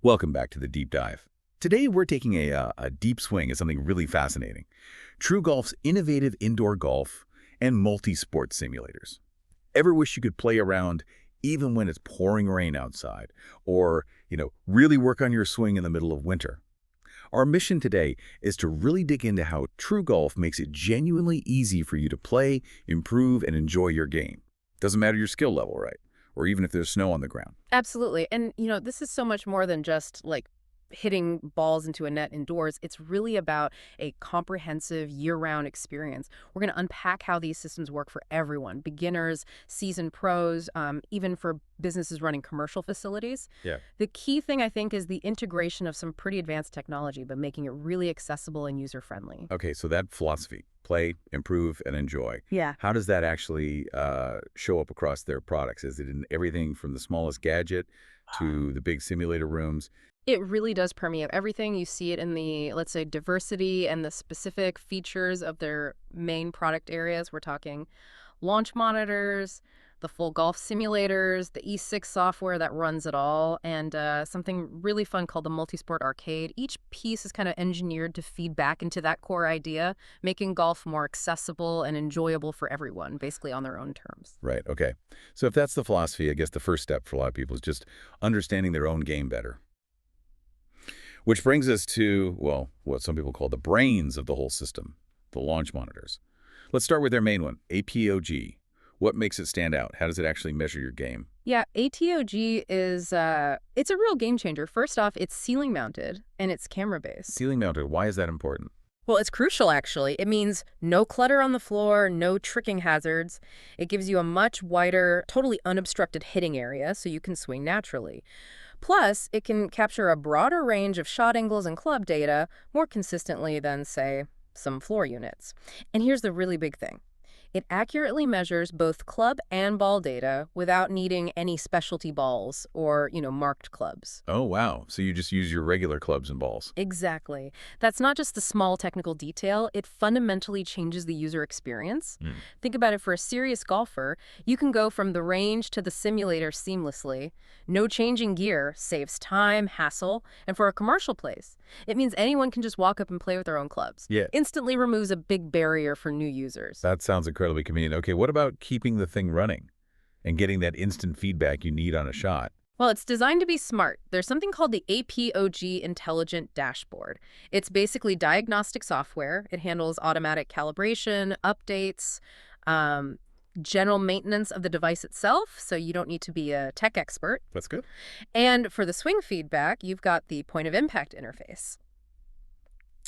Welcome back to the deep dive. Today we're taking a deep swing at something really fascinating. TrueGolf's innovative indoor golf and multi-sport simulators. Ever wish you could play around even when it's pouring rain outside or, really work on your swing in the middle of winter? Our mission today is to really dig into how TrueGolf makes it genuinely easy for you to play, improve, and enjoy your game. Doesn't matter your skill level, right? Or even if there's snow on the ground. Absolutely. And, this is so much more than just like hitting balls into a net indoors. It's really about a comprehensive year-round experience. We're going to unpack how these systems work for everyone, beginners, seasoned pros, even for businesses running commercial facilities. Yeah. The key thing, I think, is the integration of some pretty advanced technology, but making it really accessible and user-friendly. Okay, so that philosophy, play, improve, and enjoy. Yeah. How does that actually show up across their products? Is it in everything from the smallest gadget to the big simulator rooms? It really does permeate everything. You see it in the, let's say, diversity and the specific features of their main product areas. We're talking launch monitors, the full golf simulators, the E6 software that runs it all, and something really fun called the Multisport Arcade. Each piece is kind of engineered to feed back into that core idea, making golf more accessible and enjoyable for everyone, basically on their own terms. Right, okay. So if that's the philosophy, I guess the first step for a lot of people is just understanding their own game better. Which brings us to, well, what some people call the brains of the whole system, the launch monitors. Let's start with their main one, APOGee. What makes it stand out? How does it actually measure your game? Yeah, ATOG is it's a real game changer. First off, it's ceiling mounted and it's camera based. Ceiling mounted, why is that important? Well, it's crucial actually. It means no clutter on the floor, no tricking hazards. It gives you a much wider, totally unobstructed hitting area so you can swing naturally. Plus, it can capture a broader range of shot angles and club data more consistently than, say, some floor units. And here's the really big thing. It accurately measures both club and ball data without needing any specialty balls or, marked clubs. Oh, wow. So you just use your regular clubs and balls. Exactly. That's not just the small technical detail, it fundamentally changes the user experience. Hmm. Think about it, for a serious golfer, you can go from the range to the simulator seamlessly. No changing gear saves time, hassle, and for a commercial place, it means anyone can just walk up and play with their own clubs. Yeah. Instantly removes a big barrier for new users. That sounds incredibly convenient. Okay, what about keeping the thing running and getting that instant feedback you need on a shot? Well, it's designed to be smart. There's something called the APOGee Intelligent Dashboard. It's basically diagnostic software. It handles automatic calibration, updates, general maintenance of the device itself, so you don't need to be a tech expert. That's good. And for the swing feedback, you've got the point of impact interface.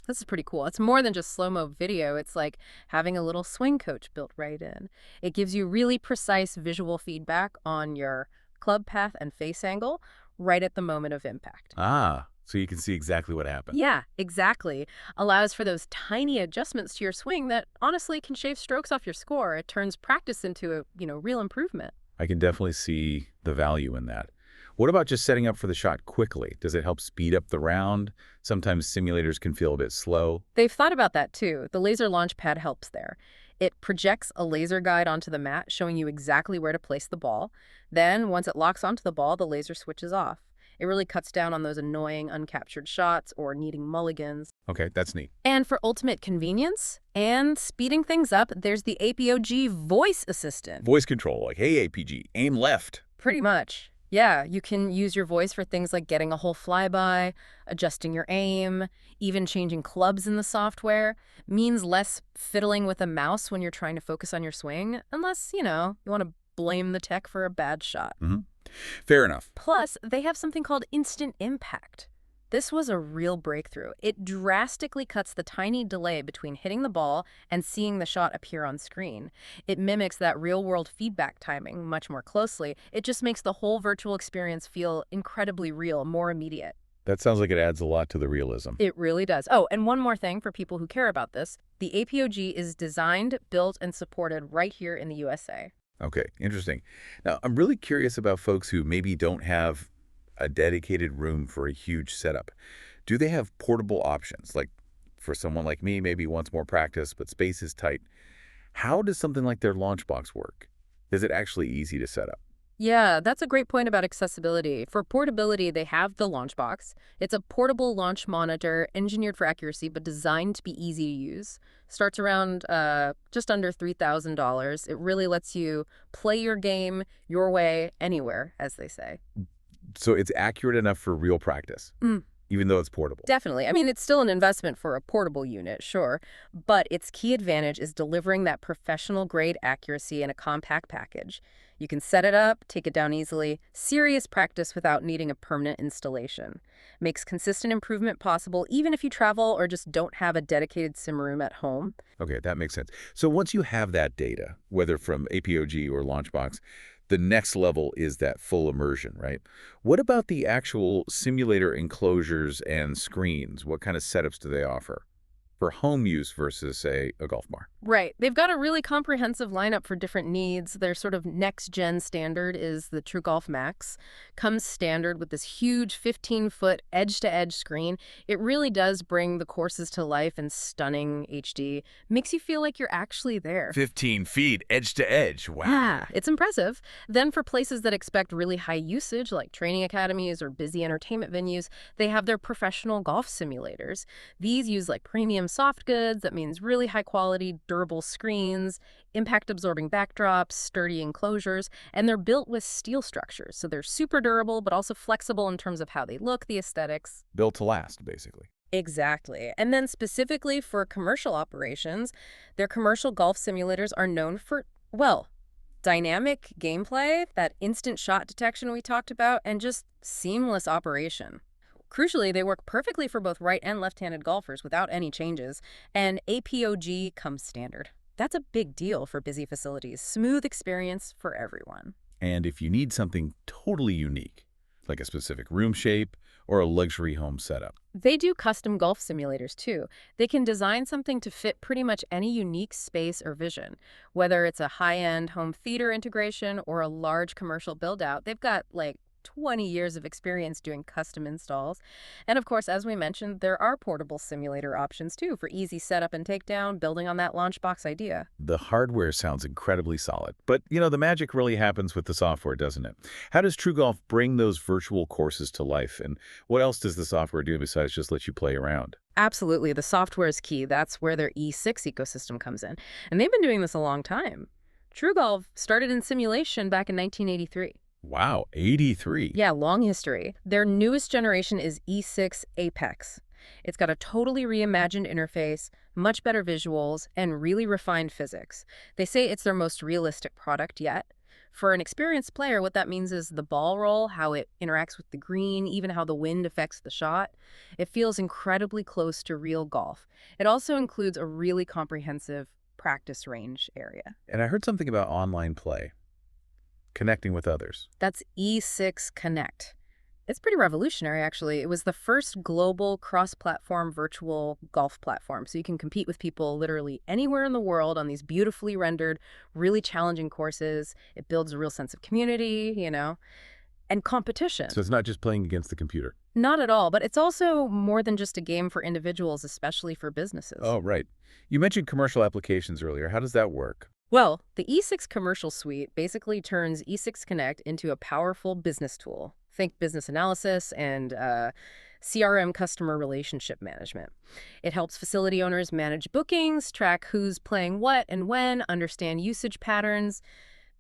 This is pretty cool. It's more than just slow-mo video. It's like having a little swing coach built right in. It gives you really precise visual feedback on your club path and face angle right at the moment of impact. Ah, so you can see exactly what happened. Yeah, exactly. Allows for those tiny adjustments to your swing that honestly can shave strokes off your score. It turns practice into a, real improvement. I can definitely see the value in that. What about just setting up for the shot quickly? Does it help speed up the round? Sometimes simulators can feel a bit slow. They've thought about that too. The laser launch pad helps there. It projects a laser guide onto the mat, showing you exactly where to place the ball. Then, once it locks onto the ball, the laser switches off. It really cuts down on those annoying uncaptured shots or needing mulligans. Okay, that's neat. And for ultimate convenience and speeding things up, there's the APOGee Voice Assistant. Voice control, like, hey, APG, aim left. Pretty much. Yeah, you can use your voice for things like getting a whole flyby, adjusting your aim, even changing clubs in the software. Means less fiddling with a mouse when you're trying to focus on your swing, unless, you want to blame the tech for a bad shot. Mm-hmm. Fair enough. Plus, they have something called instant impact. This was a real breakthrough. It drastically cuts the tiny delay between hitting the ball and seeing the shot appear on screen. It mimics that real-world feedback timing much more closely. It just makes the whole virtual experience feel incredibly real, more immediate. That sounds like it adds a lot to the realism. It really does. Oh, and one more thing for people who care about this. The APOGee is designed, built, and supported right here in the USA. Okay, interesting. Now, I'm really curious about folks who maybe don't have a dedicated room for a huge setup. Do they have portable options? Like, for someone like me, maybe wants more practice, but space is tight. How does something like their LaunchBox work? Is it actually easy to set up? Yeah, that's a great point about accessibility. For portability, they have the LaunchBox. It's a portable launch monitor engineered for accuracy, but designed to be easy to use. Starts around just under $3,000. It really lets you play your game your way, anywhere, as they say. So it's accurate enough for real practice, even though it's portable. Definitely. I mean, it's still an investment for a portable unit, sure, but its key advantage is delivering that professional-grade accuracy in a compact package. You can set it up, take it down easily, serious practice without needing a permanent installation. Makes consistent improvement possible even if you travel or just don't have a dedicated sim room at home. Okay, that makes sense. So once you have that data, whether from APOGee or LaunchBox, the next level is that full immersion, right? What about the actual simulator enclosures and screens? What kind of setups do they offer for home use versus, say, a golf bar? Right. They've got a really comprehensive lineup for different needs. Their sort of next-gen standard is the TrueGolf Max. Comes standard with this huge 15-foot edge-to-edge screen. It really does bring the courses to life in stunning HD. Makes you feel like you're actually there. 15 feet, edge to edge. Wow. Yeah, it's impressive. Then for places that expect really high usage, like training academies or busy entertainment venues, they have their professional golf simulators. These use like premium soft goods. That means really high quality, durable screens, impact-absorbing backdrops, sturdy enclosures, and they're built with steel structures. So they're super durable, but also flexible in terms of how they look, the aesthetics. Built to last, basically. Exactly. And then specifically for commercial operations, their commercial golf simulators are known for, well, dynamic gameplay, that instant shot detection we talked about, and just seamless operation. Crucially, they work perfectly for both right and left-handed golfers without any changes, and APOG comes standard. That's a big deal for busy facilities. Smooth experience for everyone. And if you need something totally unique, like a specific room shape or a luxury home setup. They do custom golf simulators too. They can design something to fit pretty much any unique space or vision. Whether it's a high-end home theater integration or a large commercial build-out, they've got like 20 years of experience doing custom installs. And of course, as we mentioned, there are portable simulator options too for easy setup and takedown, building on that LaunchBox idea. The hardware sounds incredibly solid. But, the magic really happens with the software, doesn't it? How does TrueGolf bring those virtual courses to life? And what else does the software do besides just let you play around? Absolutely, the software is key. That's where their E6 ecosystem comes in. And they've been doing this a long time. TrueGolf started in simulation back in 1983. Wow, 83. Yeah, long history. Their newest generation is E6 Apex. It's got a totally reimagined interface, much better visuals, and really refined physics. They say it's their most realistic product yet. For an experienced player, what that means is the ball roll, how it interacts with the green, even how the wind affects the shot. It feels incredibly close to real golf. It also includes a really comprehensive practice range area. And I heard something about online play, connecting with others. That's E6 Connect. It's pretty revolutionary, actually. It was the first global cross-platform virtual golf platform, so you can compete with people literally anywhere in the world on these beautifully rendered, really challenging courses. It builds a real sense of community, and competition. So it's not just playing against the computer. Not at all, but it's also more than just a game for individuals, especially for businesses. Oh, right. You mentioned commercial applications earlier. How does that work? Well, the E6 Commercial Suite basically turns E6 Connect into a powerful business tool. Think business analysis and CRM, customer relationship management. It helps facility owners manage bookings, track who's playing what and when, understand usage patterns,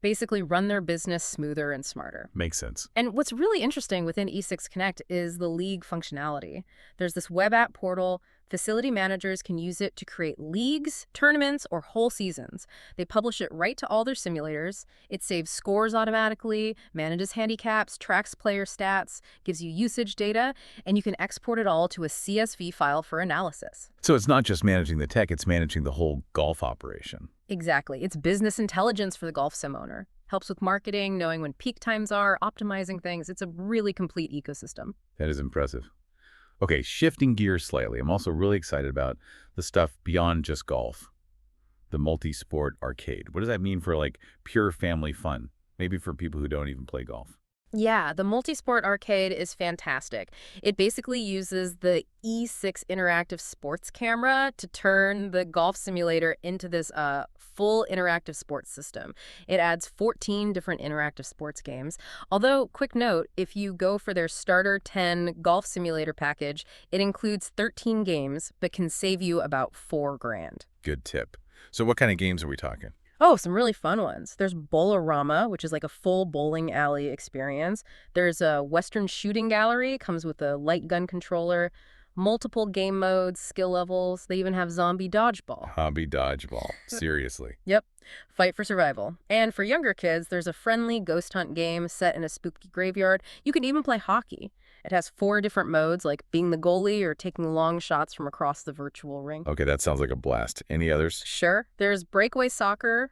basically run their business smoother and smarter. Makes sense. And what's really interesting within E6 Connect is the league functionality. There's this web app portal. Facility managers can use it to create leagues, tournaments, or whole seasons. They publish it right to all their simulators. It saves scores automatically, manages handicaps, tracks player stats, gives you usage data, and you can export it all to a CSV file for analysis. So it's not just managing the tech, it's managing the whole golf operation. Exactly. It's business intelligence for the golf sim owner. Helps with marketing, knowing when peak times are, optimizing things. It's a really complete ecosystem. That is impressive. Okay, shifting gears slightly, I'm also really excited about the stuff beyond just golf. The multi-sport arcade. What does that mean for pure family fun? Maybe for people who don't even play golf. Yeah, the multisport arcade is fantastic. It basically uses the E6 interactive sports camera to turn the golf simulator into this full interactive sports system. It adds 14 different interactive sports games. Although, quick note, if you go for their starter 10 golf simulator package, it includes 13 games but can save you about 4 grand. Good tip. So what kind of games are we talking? Oh, some really fun ones. There's Bowlerama, which is like a full bowling alley experience. There's a Western Shooting Gallery, comes with a light gun controller, multiple game modes, skill levels. They even have zombie dodgeball. Hobby dodgeball. Seriously. Yep, fight for survival. And for younger kids, there's a friendly ghost hunt game set in a spooky graveyard. You can even play hockey. It has 4 different modes, like being the goalie or taking long shots from across the virtual ring. Okay, that sounds like a blast. Any others? Sure. There's breakaway soccer,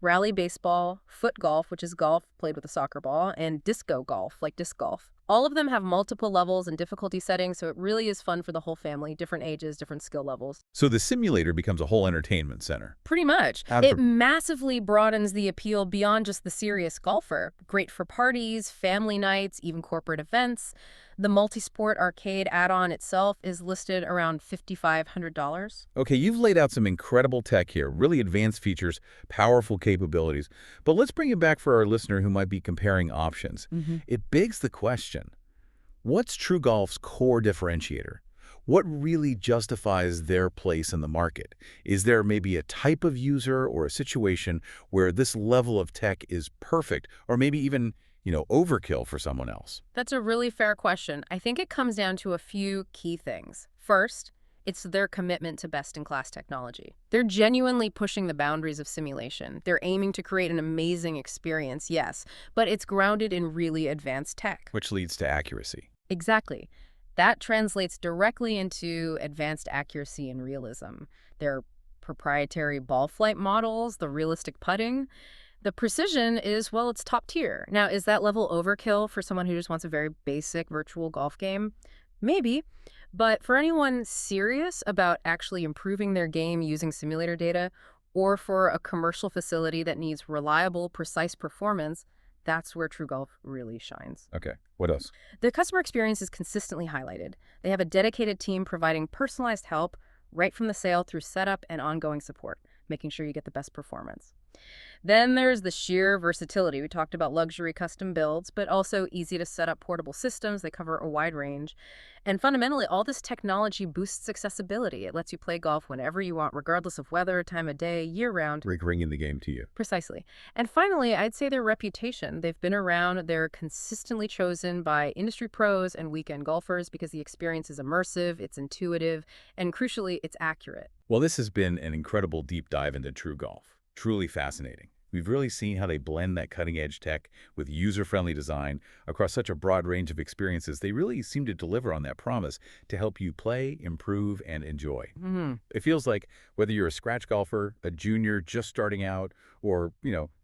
rally baseball, foot golf, which is golf played with a soccer ball, and disco golf, like disc golf. All of them have multiple levels and difficulty settings, so it really is fun for the whole family, different ages, different skill levels. So the simulator becomes a whole entertainment center. Pretty much. It massively broadens the appeal beyond just the serious golfer. Great for parties, family nights, even corporate events. The multi-sport arcade add-on itself is listed around $5,500. Okay, you've laid out some incredible tech here, really advanced features, powerful capabilities. But let's bring it back for our listener who might be comparing options. It begs the question, what's TrueGolf's core differentiator? What really justifies their place in the market? Is there maybe a type of user or a situation where this level of tech is perfect or maybe even, overkill for someone else? That's a really fair question. I think it comes down to a few key things. First, it's their commitment to best-in-class technology. They're genuinely pushing the boundaries of simulation. They're aiming to create an amazing experience, yes, but it's grounded in really advanced tech. Which leads to accuracy. Exactly. That translates directly into advanced accuracy and realism. Their proprietary ball flight models, the realistic putting. The precision is, well, it's top tier. Now, is that level overkill for someone who just wants a very basic virtual golf game? Maybe. But for anyone serious about actually improving their game using simulator data, or for a commercial facility that needs reliable, precise performance, that's where TrueGolf really shines. Okay, what else? The customer experience is consistently highlighted. They have a dedicated team providing personalized help right from the sale through setup and ongoing support, making sure you get the best performance. Then there's the sheer versatility. We talked about luxury custom builds, but also easy to set up portable systems. They cover a wide range. And fundamentally, all this technology boosts accessibility. It lets you play golf whenever you want, regardless of weather, time of day, year-round. Bringing the game to you. Precisely. And finally, I'd say their reputation. They've been around. They're consistently chosen by industry pros and weekend golfers because the experience is immersive, it's intuitive, and crucially, it's accurate. Well, this has been an incredible deep dive into TrueGolf. Truly fascinating. We've really seen how they blend that cutting-edge tech with user-friendly design across such a broad range of experiences. They really seem to deliver on that promise to help you play, improve, and enjoy. It feels like whether you're a scratch golfer, a junior just starting out, or,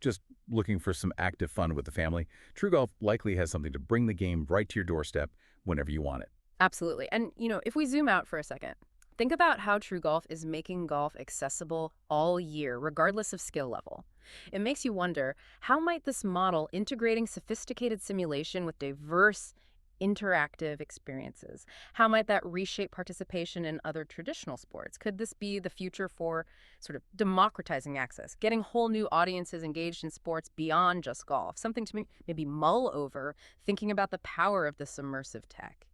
just looking for some active fun with the family, TrueGolf likely has something to bring the game right to your doorstep whenever you want it. Absolutely. And, if we zoom out for a second, think about how TrueGolf is making golf accessible all year, regardless of skill level. It makes you wonder, how might this model integrating sophisticated simulation with diverse, interactive experiences, how might that reshape participation in other traditional sports? Could this be the future for sort of democratizing access, getting whole new audiences engaged in sports beyond just golf? Something to maybe mull over, thinking about the power of this immersive tech.